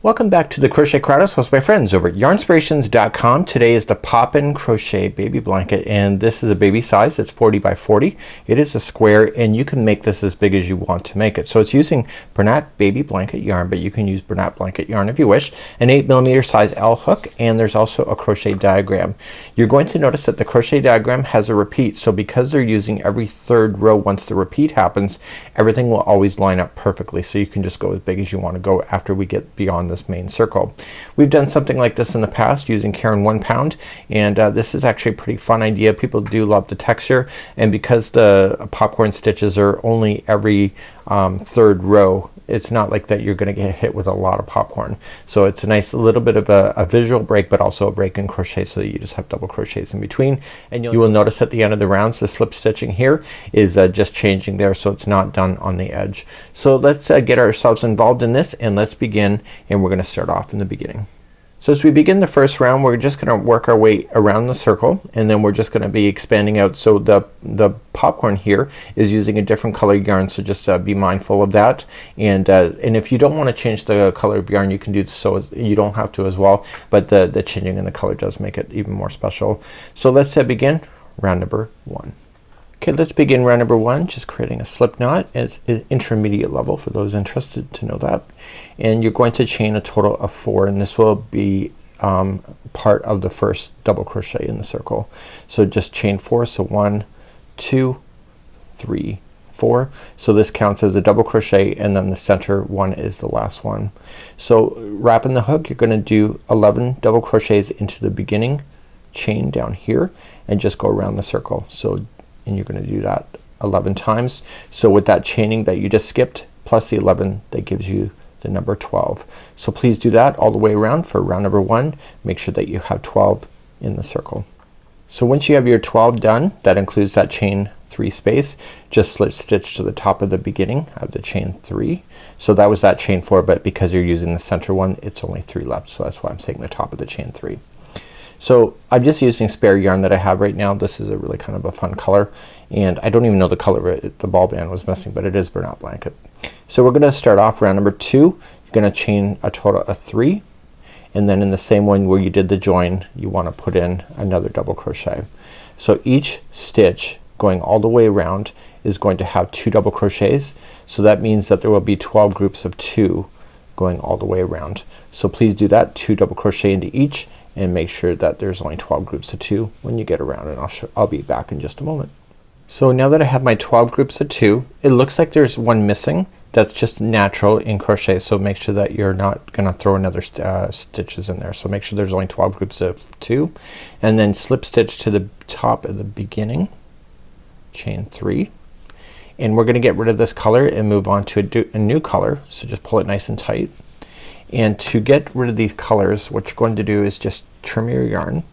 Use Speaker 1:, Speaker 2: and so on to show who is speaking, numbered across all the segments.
Speaker 1: Welcome back to the Crochet Crowdhouse hosted by friends over at yarnspirations.com. Today is the Poppin Crochet Baby Blanket, and this is a baby size. It's 40 by 40. It is a square, and you can make this as big as you want to make it. So it's using Bernat Baby Blanket yarn, but you can use Bernat Blanket yarn if you wish. An 8mm size L hook, and there's also a crochet diagram. You're going to notice that the crochet diagram has a repeat, so because they're using every third row once the repeat happens, everything will always line up perfectly. So you can just go as big as you want to go after we get beyond this main circle. We've done something like this in the past using Caron 1 pound, and this is actually a pretty fun idea. People do love the texture, and because the popcorn stitches are only every third row, it's not like that you're gonna get hit with a lot of popcorn. So it's a nice little bit of a visual break, but also a break in crochet, so that you just have double crochets in between. And you will notice at the end of the rounds the slip stitching here is just changing there, so it's not done on the edge. So let's get ourselves involved in this, and let's begin, and we're gonna start off in the beginning. So as we begin the first round, we're just gonna work our way around the circle, and then we're just gonna be expanding out. So the popcorn here is using a different color yarn, so just be mindful of that. And if you don't want to change the color of yarn, you can do so. You don't have to as well, but the changing in the color does make it even more special. So let's begin round number 1. Okay, let's begin round number 1, just creating a slip knot. It's intermediate level for those interested to know that. And you're going to chain a total of 4, and this will be part of the first double crochet in the circle. So just chain 4, so 1, 2, 3, 4. So this counts as a double crochet, and then the center one is the last one. So wrapping the hook, you're gonna do 11 double crochets into the beginning chain down here, and just go around the circle. So and you're gonna do that 11 times. So with that chaining that you just skipped plus the 11, that gives you the number 12. So please do that all the way around for round number 1. Make sure that you have 12 in the circle. So once you have your 12 done, that includes that chain 3 space, just slip stitch to the top of the beginning of the chain 3. So that was that chain 4, but because you're using the center one, it's only 3 left. So that's why I'm saying the top of the chain 3. So I'm just using spare yarn that I have right now. This is a really kind of a fun color, and I don't even know the color of it. The ball band was missing, but it is Bernat Blanket. So we're gonna start off round number 2. You're gonna chain a total of 3, and then in the same one where you did the join, you want to put in another double crochet. So each stitch going all the way around is going to have 2 double crochets. So that means that there will be 12 groups of 2 going all the way around. So please do that, 2 double crochet into each, and make sure that there's only 12 groups of 2 when you get around, and I'll be back in just a moment. So now that I have my 12 groups of 2, it looks like there's one missing. That's just natural in crochet, so make sure that you're not gonna throw another stitches in there. So make sure there's only 12 groups of 2, and then slip stitch to the top of the beginning, chain 3, and we're gonna get rid of this color and move on to a new color. So just pull it nice and tight. And to get rid of these colors, what you're going to do is just trim your yarn,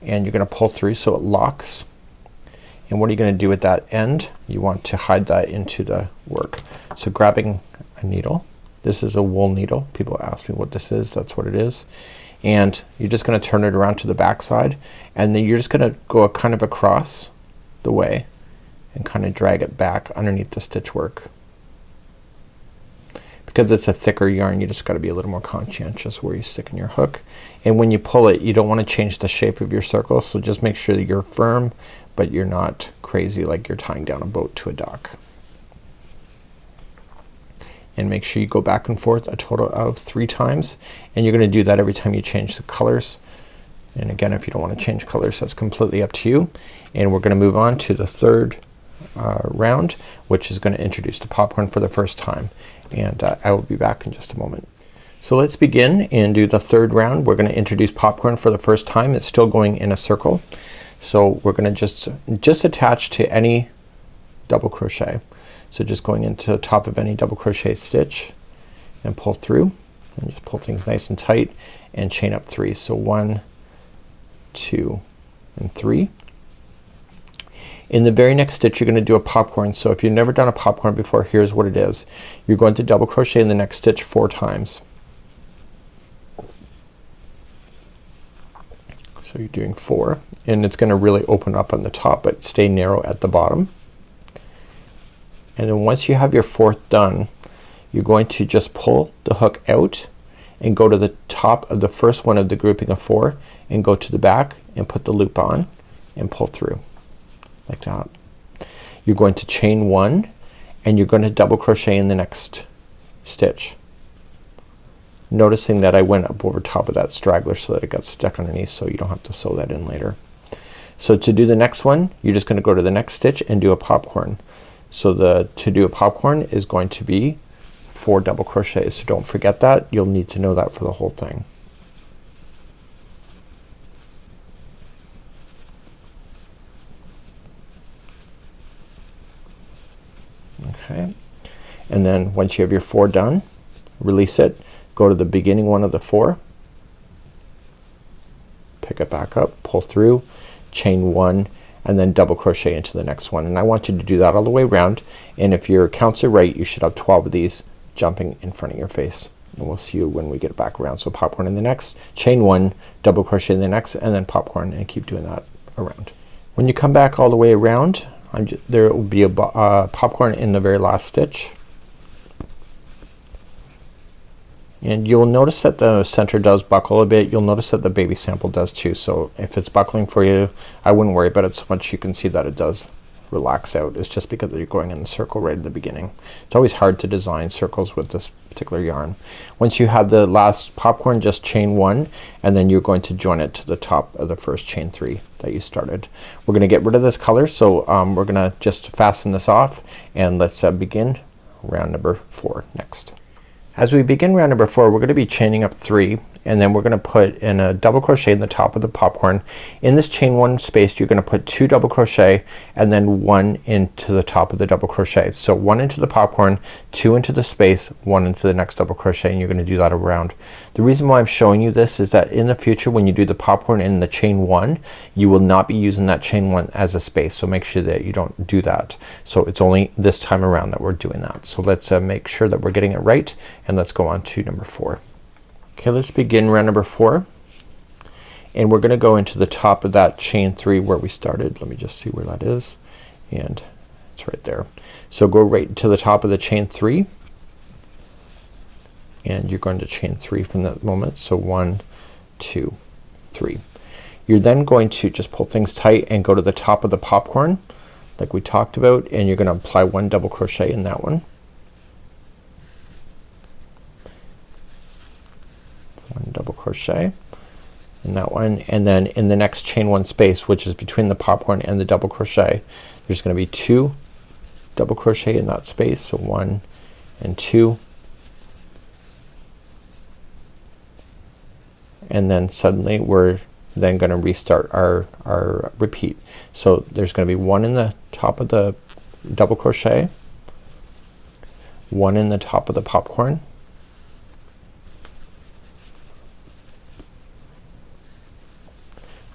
Speaker 1: and you're gonna pull through so it locks. And what are you gonna do at that end? You want to hide that into the work. So grabbing a needle, this is a wool needle. People ask me what this is. That's what it is. And you're just gonna turn it around to the back side, and then you're just gonna go kind of across the way and kind of drag it back underneath the stitch work. Because it's a thicker yarn, you just gotta be a little more conscientious where you stick in your hook. And when you pull it, you don't want to change the shape of your circle, so just make sure that you're firm, but you're not crazy like you're tying down a boat to a dock. And make sure you go back and forth a total of 3 times, and you're gonna do that every time you change the colors. And again, if you don't want to change colors, that's completely up to you. And we're gonna move on to the third round, which is gonna introduce the popcorn for the first time, and I will be back in just a moment. So let's begin and do the third round. We're gonna introduce popcorn for the first time. It's still going in a circle, so we're gonna just attach to any double crochet. So just going into the top of any double crochet stitch and pull through, and just pull things nice and tight, and chain up 3. So 1, 2, and 3. In the very next stitch, you're gonna do a popcorn. So if you've never done a popcorn before, here's what it is. You're going to double crochet in the next stitch 4 times. So you're doing 4, and it's gonna really open up on the top, but stay narrow at the bottom. And then once you have your 4th done, you're going to just pull the hook out and go to the top of the first one of the grouping of 4 and go to the back and put the loop on and pull through like that. You're going to chain 1 and you're going to double crochet in the next stitch, noticing that I went up over top of that straggler so that it got stuck underneath, so you don't have to sew that in later. So to do the next one, you're just gonna go to the next stitch and do a popcorn. So to do a popcorn is going to be 4 double crochets, so don't forget that. You'll need to know that for the whole thing. Okay, and then once you have your 4 done, release it, go to the beginning one of the 4, pick it back up, pull through, chain 1, and then double crochet into the next one. And I want you to do that all the way around, and if your counts are right, you should have 12 of these jumping in front of your face. And we'll see you when we get it back around. So popcorn in the next, chain 1, double crochet in the next, and then popcorn, and keep doing that around. When you come back all the way around, there will be a popcorn in the very last stitch. And you'll notice that the center does buckle a bit. You'll notice that the baby sample does too. So if it's buckling for you, I wouldn't worry about it so much. You can see that it does relax out. It's just because you're going in the circle right at the beginning. It's always hard to design circles with this particular yarn. Once you have the last popcorn, just chain 1 and then you're going to join it to the top of the first chain 3 that you started. We're gonna get rid of this color, so we're gonna just fasten this off, and let's begin round number 4 next. As we begin round number 4, we're gonna be chaining up 3, and then we're gonna put in a double crochet in the top of the popcorn. In this chain 1 space, you're gonna put 2 double crochet and then 1 into the top of the double crochet. So 1 into the popcorn, 2 into the space, 1 into the next double crochet, and you're gonna do that around. The reason why I'm showing you this is that in the future when you do the popcorn in the chain 1, you will not be using that chain 1 as a space, so make sure that you don't do that. So it's only this time around that we're doing that. So let's make sure that we're getting it right, and let's go on to number 4. Okay, let's begin round number 4, and we're gonna go into the top of that chain 3 where we started. Let me just see where that is, and it's right there. So go right to the top of the chain 3, and you're going to chain 3 from that moment. So 1, 2, 3. You're then going to just pull things tight and go to the top of the popcorn like we talked about, and you're gonna apply 1 double crochet in that one. 1 double crochet in that one, and then in the next chain 1 space, which is between the popcorn and the double crochet, there's gonna be 2 double crochet in that space. So 1 and 2, and then suddenly we're then gonna restart our repeat. So there's gonna be 1 in the top of the double crochet, 1 in the top of the popcorn,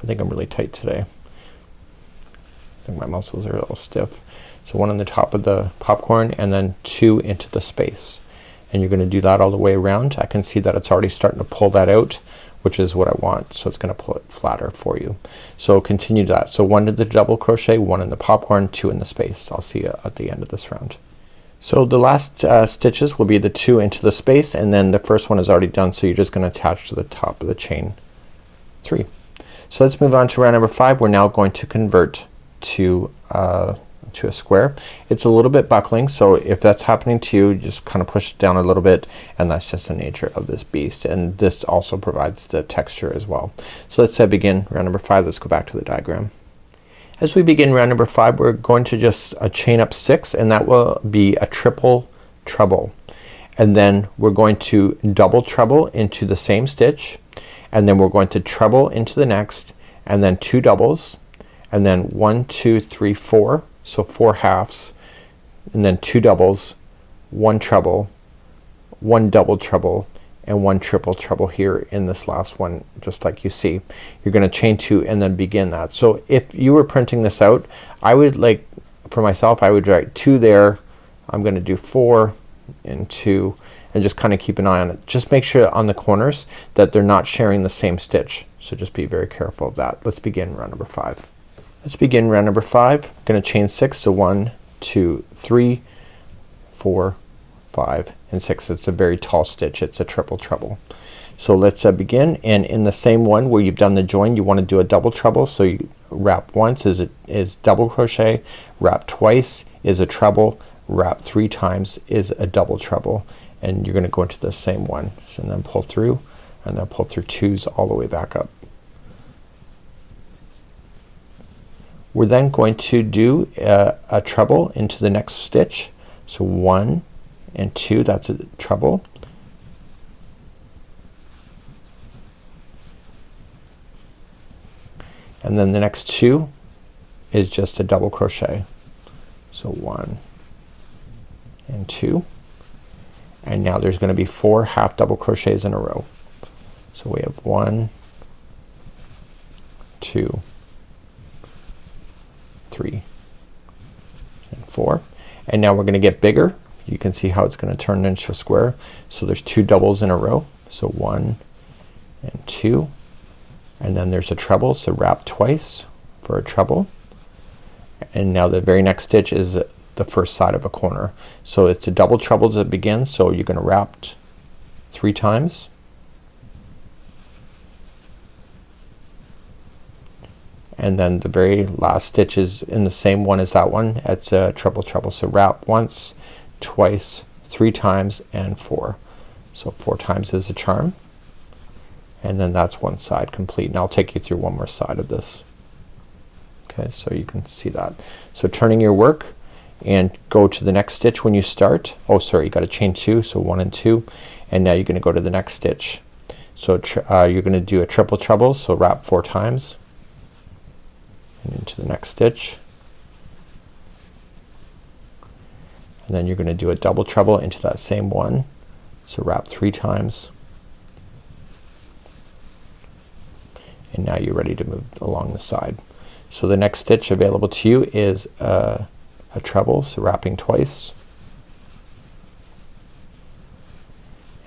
Speaker 1: I think I'm really tight today. I think my muscles are a little stiff. So 1 on the top of the popcorn, and then 2 into the space, and you're gonna do that all the way around. I can see that it's already starting to pull that out, which is what I want. So it's gonna pull it flatter for you. So continue that. So 1 to the double crochet, 1 in the popcorn, 2 in the space. I'll see you at the end of this round. So the last stitches will be the 2 into the space, and then the first one is already done, so you're just gonna attach to the top of the chain 3. So let's move on to round number 5. We're now going to convert to a square. It's a little bit buckling, so if that's happening to you, just kind of push it down a little bit, and that's just the nature of this beast, and this also provides the texture as well. So let's begin round number 5. Let's go back to the diagram. As we begin round number 5, we're going to just chain up 6, and that will be a triple treble, and then we're going to double treble into the same stitch, and then we're going to treble into the next, and then 2 doubles, and then 1, 2, 3, 4, so 4 halves, and then 2 doubles, 1 treble, 1 double treble, and 1 triple treble here in this last one, just like you see. You're gonna chain 2 and then begin that. So if you were printing this out, I would, like for myself, I would write 2 there. I'm gonna do 4 and 2, and just kind of keep an eye on it. Just make sure on the corners that they're not sharing the same stitch, so just be very careful of that. Let's begin round number 5. Let's begin round number 5. I'm gonna chain 6, so 1, 2, 3, 4, 5, and 6. It's a very tall stitch. It's a triple treble. So let's begin, and in the same one where you've done the join you want to do a double treble. So you wrap once is double crochet, wrap twice is a treble, wrap 3 times is a double treble, and you're gonna go into the same one. So and then pull through and then pull through 2s all the way back up. We're then going to do a treble into the next stitch. So 1 and 2, that's a treble. And then the next 2 is just a double crochet. So 1 and 2, and now there's gonna be 4 half double crochets in a row. So we have 1, 2, 3 and 4, and now we're gonna get bigger. You can see how it's gonna turn into a square. So there's 2 doubles in a row. So 1 and 2, and then there's a treble, so wrap twice for a treble, and now the very next stitch is the first side of a corner. So it's a double treble to begin, so you're gonna wrap 3 times, and then the very last stitch is in the same one as that one. It's a treble treble, so wrap once, twice, 3 times, and 4. So 4 times is a charm, and then that's one side complete. And I'll take you through one more side of this. Okay, so you can see that. So turning your work and go to the next stitch when you start. Oh sorry, you got to chain 2, so 1 and 2, and now you're gonna go to the next stitch. So you're gonna do a triple treble, so wrap 4 times and into the next stitch, and then you're gonna do a double treble into that same one, so wrap 3 times, and now you're ready to move along the side. So the next stitch available to you is a treble, so wrapping twice,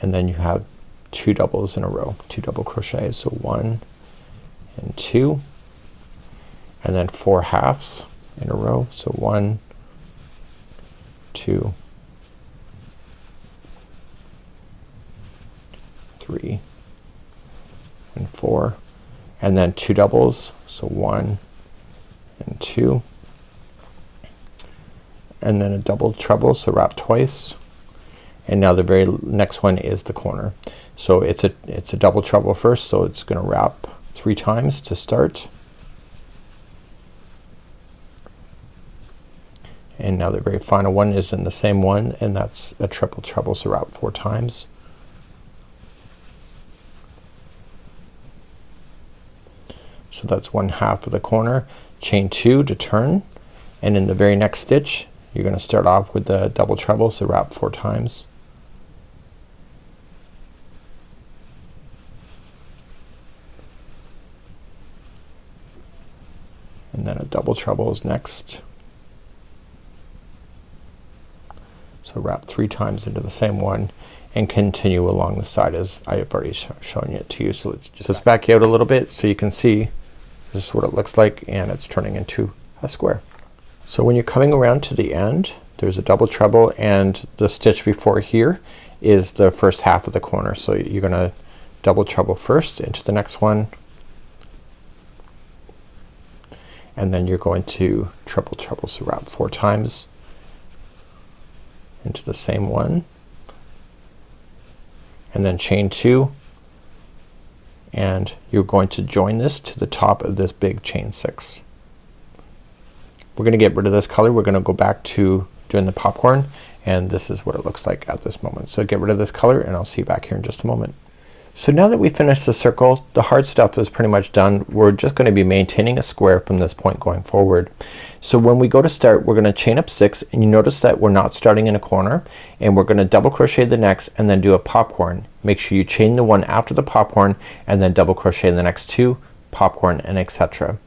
Speaker 1: and then you have 2 doubles in a row, 2 double crochets, so 1 and 2, and then 4 halves in a row, so 1, 2, 3 and 4, and then 2 doubles, so 1 and 2, and then a double treble, so wrap twice, and now the very next one is the corner. So it's a double treble first, so it's gonna wrap 3 times to start, and now the very final one is in the same one, and that's a triple treble, so wrap 4 times, so that's 1/2 of the corner. Chain 2 to turn, and in the very next stitch you're gonna start off with the double treble, so wrap 4 times, and then a double treble is next, so wrap 3 times into the same one and continue along the side as I have already shown it to you. So let's back you out a little bit so you can see this is what it looks like, and it's turning into a square. So when you're coming around to the end, there's a double treble, and the stitch before here is the first half of the corner. So you're gonna double treble first into the next one, and then you're going to triple treble, so wrap 4 times into the same one, and then chain 2, and you're going to join this to the top of this big chain 6. We're gonna get rid of this color. We're gonna go back to doing the popcorn, and this is what it looks like at this moment. So get rid of this color, and I'll see you back here in just a moment. So now that we finished the circle, the hard stuff is pretty much done. We're just gonna be maintaining a square from this point going forward. So when we go to start, we're gonna chain up 6, and you notice that we're not starting in a corner, and we're gonna double crochet the next and then do a popcorn. Make sure you chain the one after the popcorn and then double crochet the next 2, popcorn, and etc.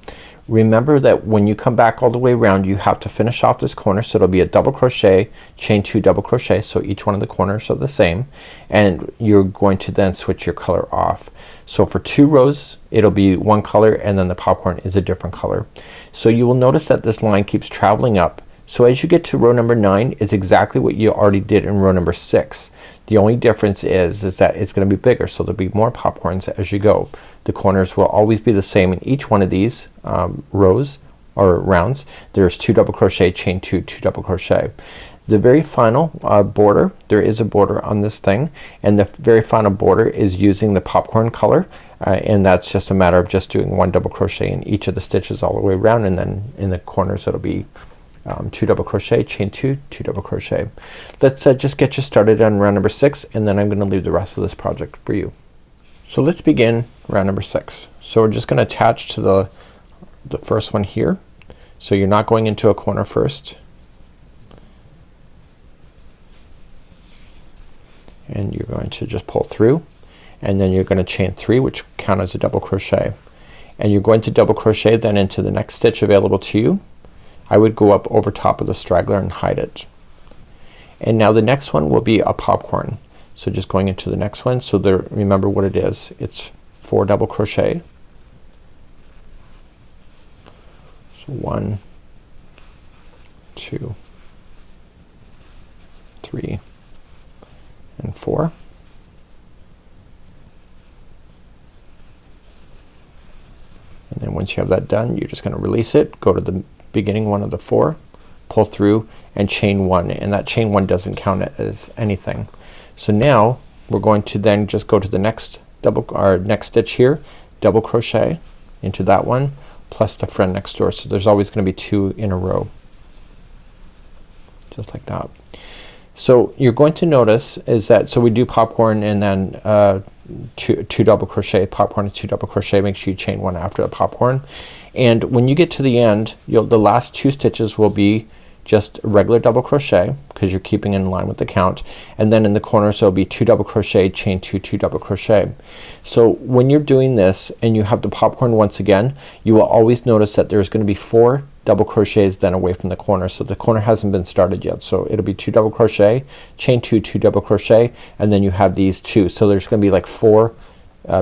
Speaker 1: Remember that when you come back all the way around, you have to finish off this corner, so it'll be a double crochet, chain 2 double crochet, so each one of the corners are the same, and you're going to then switch your color off. So for 2 rows it'll be one color, and then the popcorn is a different color. So you will notice that this line keeps traveling up So as you get to row number 9, it's exactly what you already did in row number 6. The only difference is that it's gonna be bigger, so there'll be more popcorns as you go. The corners will always be the same in each one of these rows or rounds. There's 2 double crochet, chain 2, 2 double crochet. The very final border, there is a border on this thing, and the very final border is using the popcorn color, and that's just a matter of just doing 1 double crochet in each of the stitches all the way around, and then in the corners it'll be 2 double crochet, chain 2, 2 double crochet. Let's just get you started on round number 6, and then I'm gonna leave the rest of this project for you. So let's begin round number 6. So we're just gonna attach to the first one here. So you're not going into a corner first, and you're going to just pull through, and then you're gonna chain 3, which count as a double crochet, and you're going to double crochet then into the next stitch available to you. I would go up over top of the straggler and hide it. And now the next one will be a popcorn. So just going into the next one, so there, remember what it is. It's 4 double crochet. So 1, 2, 3, and 4. And then once you have that done, you're just gonna release it, go to the beginning one of the 4, pull through, and chain 1, and that chain 1 doesn't count as anything. So now we're going to then just go to the next next stitch here, double crochet into that one plus the friend next door. So there's always gonna be 2 in a row, just like that. So you're going to notice is that, so we do popcorn and then two double crochet, popcorn and 2 double crochet. Make sure you chain 1 after the popcorn, and when you get to the end, the last 2 stitches will be just regular double crochet because you're keeping in line with the count, and then in the corners there'll be 2 double crochet, chain 2, 2 double crochet. So when you're doing this and you have the popcorn once again, you will always notice that there's gonna be 4 double crochets then away from the corner. So the corner hasn't been started yet, so it'll be 2 double crochet, chain 2, 2 double crochet, and then you have these 2. So there's gonna be like 4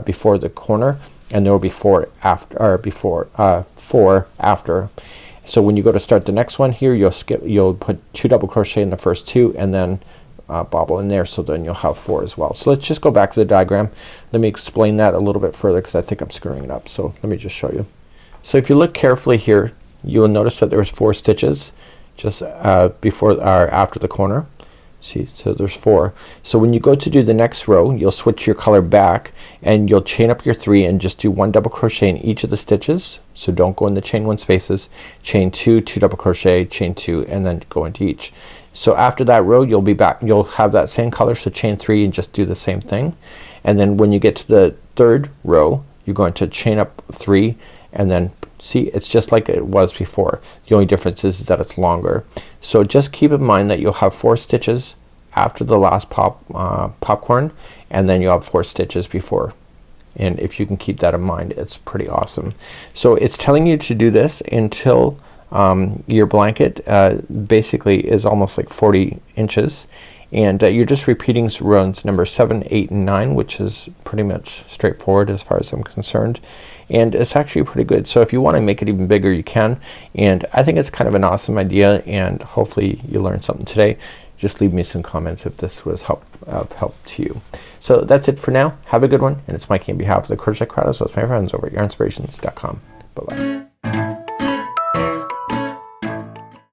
Speaker 1: before the corner, and there will be 4 after, or before 4 after. So when you go to start the next one here, you'll put 2 double crochet in the first 2 and then bobble in there, so then you'll have 4 as well. So let's just go back to the diagram. Let me explain that a little bit further because I think I'm screwing it up. So let me just show you. So if you look carefully here, you will notice that there's 4 stitches just before or after the corner. See, so there's 4. So when you go to do the next row, you'll switch your color back and you'll chain up your 3 and just do 1 double crochet in each of the stitches. So don't go in the chain 1 spaces, chain 2, 2 double crochet, chain 2, and then go into each. So after that row you'll be back, you'll have that same color, so chain 3 and just do the same thing. And then when you get to the 3rd row, you're going to chain up 3 and then see, it's just like it was before. The only difference is that it's longer. So just keep in mind that you'll have 4 stitches after the last popcorn, and then you'll have 4 stitches before. And if you can keep that in mind, it's pretty awesome. So it's telling you to do this until your blanket basically is almost like 40 inches, and you're just repeating rows number 7, 8, and 9, which is pretty much straightforward as far as I'm concerned, and it's actually pretty good. So if you want to make it even bigger, you can, and I think it's kind of an awesome idea, and hopefully you learned something today. Just leave me some comments if this was help to you. So that's it for now. Have a good one, and it's Mikey on behalf of the Crochet Crowd. So it's my friends over at yarnspirations.com. Bye bye.